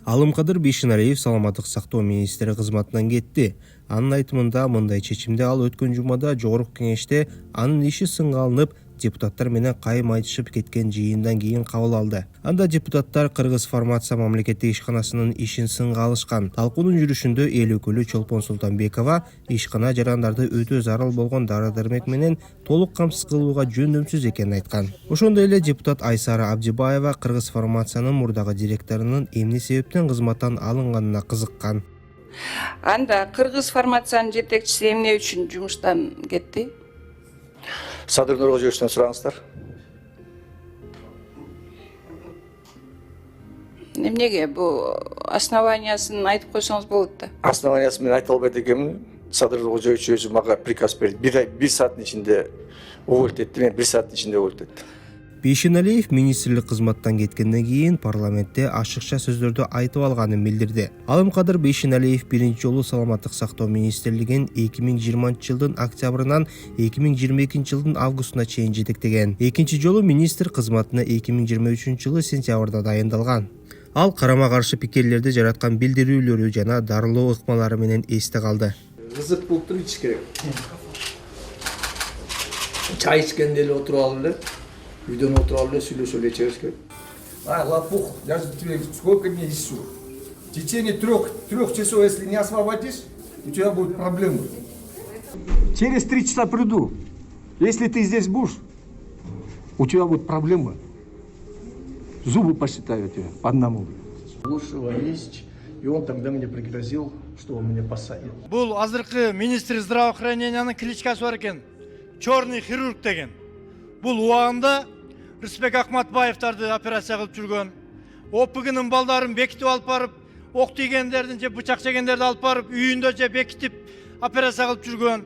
Алымкадыр Бейшеналиев саламаттык сактоо министри кызматынан кетти. Анын айтымында мындай чечимди ал өткөн жумада жогорку кеңеште анын иши сынга алынып, депутаттар менен кайым айтышып кеткен жыйындан кийин кабыл алды. Анда депутаттар Кыргыз фармация мамлекеттик ишканасынын ишин сынга алышкан. Талкуунун жүрүшүндө эл өкүлү Чолпон Султанбекова ишкана жарандарды өтө зарыл болгон дары-дармек менен толук камсыз кылууга жөндөмсүз экенин айткан. Ошондой эле депутат Айсара Абдибаева Кыргыз фармациянын мурдагы директорунун эмне себептен кызматтан алынганына кызыккан. Анда Кыргыз фармациянын жетекчиси эмне үчүн жумуштан кетти? Садыр Нуркожоевичтен сураңыздар. Эмнеге бул основаниясын айтып койсоңуз болот да. Основаниясын мен айта албайт экенмин. Садыр Нуркожоевич өзү мага приказ берди. Bir сааттын ичинде уволить этти, мен 1 сааттын ичинде уволить эттим. Бейшеналиев министрлик кызматтан кеткенден кийин парламентте ашыкча сөздөрдү айтып алганын билдирди. Алымкадыр Бейшеналиев биринчи жолу саламаттык сактоо министрлигин 2020-жылдын октябрынан 2022-жылдын августуна чейин жетектеген. Экинчи жолу министр кызматына 2023-жылы сентябрда дайындалган. Ал карама-каршы пикирлерди жараткан билдирүүлөрү жана дарылоо ыкмалары менен эсте калды. Кызык болуп туруп ичиш керек. Чай ичкенде эле отуруп алып эле, үйдөн отуруп алып эле сүйлөшүп эле ичебиз керек. Лопух, даже тебе сколько месяцев? В течение трех часов, если не освободишь, у тебя будут проблемы. Через 3 часа приду. Если ты здесь будешь, у тебя будут проблемы. Зубы посчитаю тебя по одному. Лучшего есть, и он тогда мне пригрозил, что он меня посадит. Бул азыркы министр здравоохранениянын кличкасы бар экен. Черный хирург деген. Бул убагында Рысбек Акматбаевтарды операция кылып жүргөн. ОПГнын балдарын бекитип алып барып, ок тийгендердин же бычак жегендерди алып барып, үйүндө же бекитип операция кылып жүргөн.